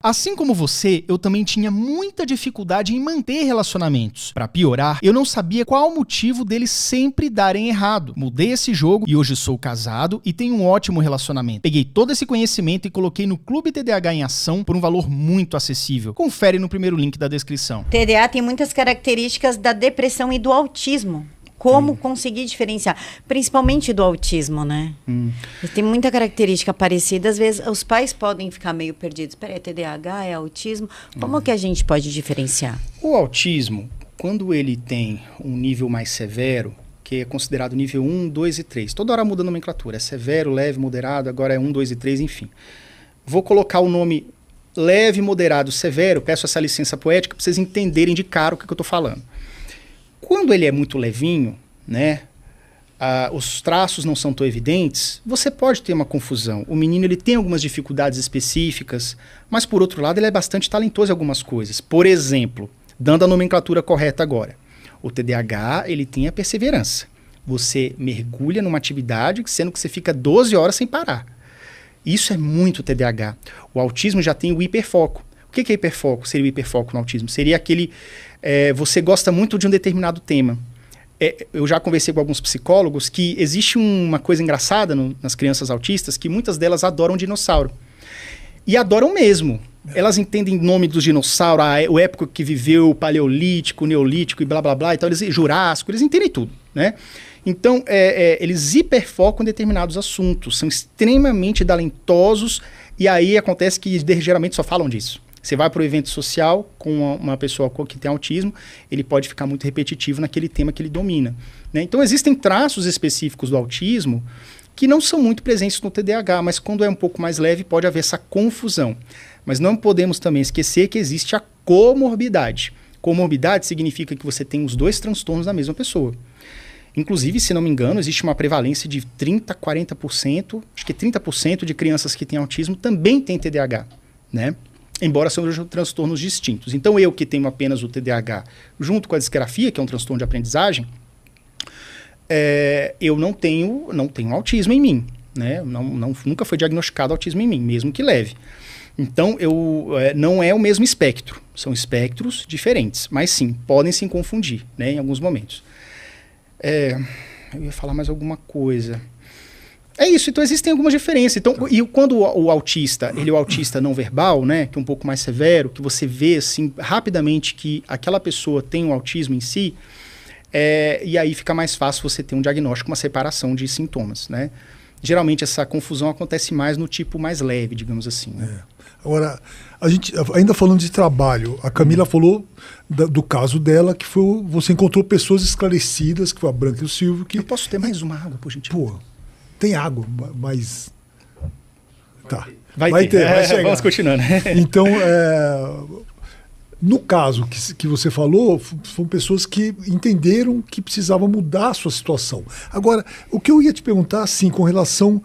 Assim como você, eu também tinha muita dificuldade em manter relacionamentos. Pra piorar, eu não sabia qual o motivo deles sempre darem errado. Mudei esse jogo e hoje sou casado e tenho um ótimo relacionamento. Peguei todo esse conhecimento e coloquei no Clube TDAH em Ação por um valor muito acessível. Confere no primeiro link da descrição. TDA tem muitas características da depressão e do autismo. Como conseguir diferenciar? Principalmente do autismo, né? Tem muita característica parecida. Às vezes, os pais podem ficar meio perdidos. Peraí, é TDAH, é autismo? Como que a gente pode diferenciar? O autismo, quando ele tem um nível mais severo, que é considerado nível 1, 2 e 3. Toda hora muda a nomenclatura. É severo, leve, moderado, agora é 1, 2 e 3, enfim. Vou colocar o nome leve, moderado, severo. Peço essa licença poética para vocês entenderem de cara o que eu estou falando. Quando ele é muito levinho, né, os traços não são tão evidentes, você pode ter uma confusão. O menino ele tem algumas dificuldades específicas, mas por outro lado ele é bastante talentoso em algumas coisas. Por exemplo, dando a nomenclatura correta agora, o TDAH ele tem a perseverança. Você mergulha numa atividade sendo que você fica 12 horas sem parar. Isso é muito TDAH. O autismo já tem o hiperfoco. O que é hiperfoco? Seria o hiperfoco no autismo? Seria aquele... você gosta muito de um determinado tema. Eu já conversei com alguns psicólogos que existe uma coisa engraçada nas crianças autistas, que muitas delas adoram dinossauro. E adoram mesmo. Elas entendem o nome dos dinossauros, a época que viveu, o paleolítico, o neolítico e blá blá blá. Então, Jurássico, eles entendem tudo, né? Então, eles hiperfocam em determinados assuntos, são extremamente talentosos, e aí acontece que geralmente só falam disso. Você vai para o evento social com uma pessoa que tem autismo, ele pode ficar muito repetitivo naquele tema que ele domina, né? Então, existem traços específicos do autismo que não são muito presentes no TDAH, mas quando é um pouco mais leve pode haver essa confusão. Mas não podemos também esquecer que existe a comorbidade. Comorbidade significa que você tem os dois transtornos na mesma pessoa. Inclusive, se não me engano, existe uma prevalência de 30%, 40%, acho que 30% de crianças que têm autismo também têm TDAH, né? Embora sejam transtornos distintos. Então, eu que tenho apenas o TDAH junto com a disgrafia, que é um transtorno de aprendizagem, eu não tenho autismo em mim, né? Nunca foi diagnosticado autismo em mim, mesmo que leve. Então, não é o mesmo espectro. São espectros diferentes, mas sim, podem se confundir, né, em alguns momentos. Eu ia falar mais alguma coisa... É isso, então existem algumas diferenças. Então, e quando o autista, ele é o autista não verbal, né, que é um pouco mais severo, que você vê assim, rapidamente que aquela pessoa tem um autismo em si, e aí fica mais fácil você ter um diagnóstico, uma separação de sintomas, né? Geralmente essa confusão acontece mais no tipo mais leve, digamos assim. Né? Agora, a gente, ainda falando de trabalho, a Camila falou do caso dela, que foi, você encontrou pessoas esclarecidas, que foi a Branca e o Silvio. Que... Eu posso ter mais uma água, por gentileza? Pô, tem água, mas... Tá. Vai ter. Vai chegar. Vamos continuando. Então, no caso que você falou, foram pessoas que entenderam que precisavam mudar a sua situação. Agora, o que eu ia te perguntar, assim, com relação...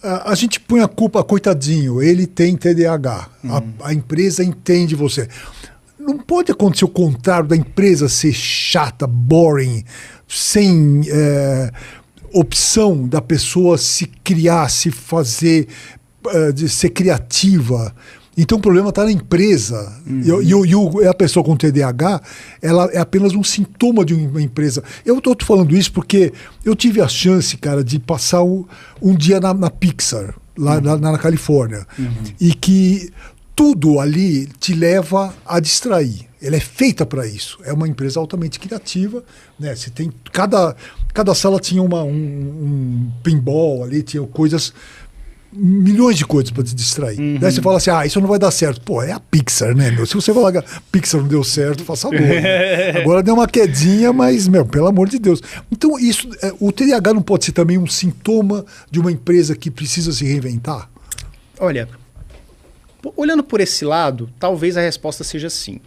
A gente põe a culpa, coitadinho, ele tem TDAH, a empresa entende você. Não pode acontecer o contrário da empresa ser chata, boring, sem... opção da pessoa se criar, se fazer, de ser criativa. Então o problema está na empresa. E a pessoa com TDAH, ela é apenas um sintoma de uma empresa. Eu estou falando isso porque eu tive a chance, cara, de passar um dia na Pixar, lá na Califórnia. E que tudo ali te leva a distrair. Ela é feita para isso. É uma empresa altamente criativa, né? Você tem cada sala tinha um pinball ali, tinha coisas, milhões de coisas para te distrair. Daí você fala assim, isso não vai dar certo. Pô, é a Pixar, né, meu? Se você falar que a Pixar não deu certo, faça amor. Né? Agora deu uma quedinha, mas, pelo amor de Deus. Então, isso, o TDAH não pode ser também um sintoma de uma empresa que precisa se reinventar? Olha, olhando por esse lado, talvez a resposta seja sim.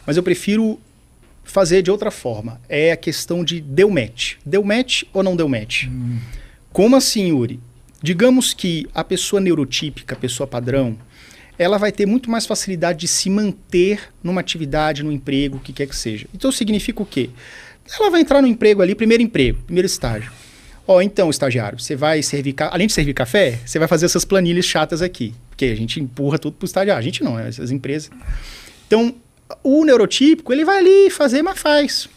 Mas eu prefiro fazer de outra forma. É a questão de deu match. Deu match ou não deu match? Como assim, Yuri? Digamos que a pessoa neurotípica, a pessoa padrão, ela vai ter muito mais facilidade de se manter numa atividade, no emprego, o que quer que seja. Então significa o quê? Ela vai entrar no emprego ali, primeiro estágio. Então, estagiário, você vai servir... Além de servir café, você vai fazer essas planilhas chatas aqui. porque a gente empurra tudo pro estagiário. A gente não, essas empresas. Então, o neurotípico, ele vai ali fazer, mas faz.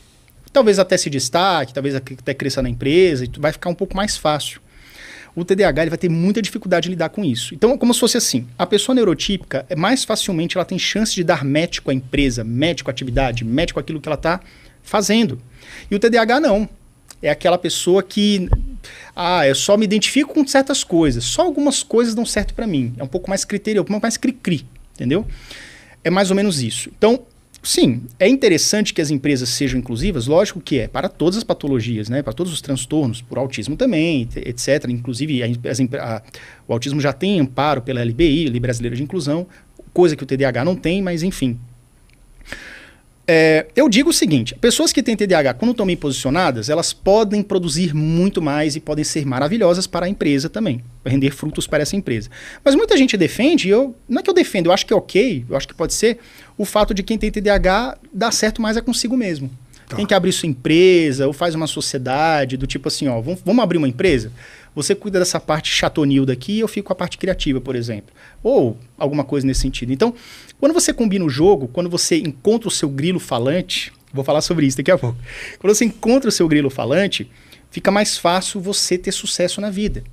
Talvez até se destaque, talvez até cresça na empresa, e vai ficar um pouco mais fácil. O TDAH ele vai ter muita dificuldade de lidar com isso. Então, como se fosse assim, a pessoa neurotípica, mais facilmente ela tem chance de dar match com a empresa, match com a atividade, match com aquilo que ela está fazendo. E o TDAH não. É aquela pessoa que, eu só me identifico com certas coisas, só algumas coisas dão certo para mim. É um pouco mais criterioso, um pouco mais cri-cri, entendeu? É mais ou menos isso. Então, sim, é interessante que as empresas sejam inclusivas, lógico que é, para todas as patologias, né, para todos os transtornos, por autismo também, etc. Inclusive, o autismo já tem amparo pela LBI, Lei Brasileira de Inclusão, coisa que o TDAH não tem, mas enfim. Eu digo o seguinte, pessoas que têm TDAH, quando estão bem posicionadas, elas podem produzir muito mais e podem ser maravilhosas para a empresa também, render frutos para essa empresa. Mas muita gente defende, não é que eu defendo, eu acho que é ok, eu acho que pode ser o fato de quem tem TDAH dar certo mais é consigo mesmo. Tá. Tem que abrir sua empresa, ou faz uma sociedade, do tipo assim, vamos abrir uma empresa? Você cuida dessa parte chatonilda aqui e eu fico com a parte criativa, por exemplo. Ou alguma coisa nesse sentido. Então, quando você combina o jogo, quando você encontra o seu grilo falante, vou falar sobre isso daqui a pouco. Quando você encontra o seu grilo falante, fica mais fácil você ter sucesso na vida.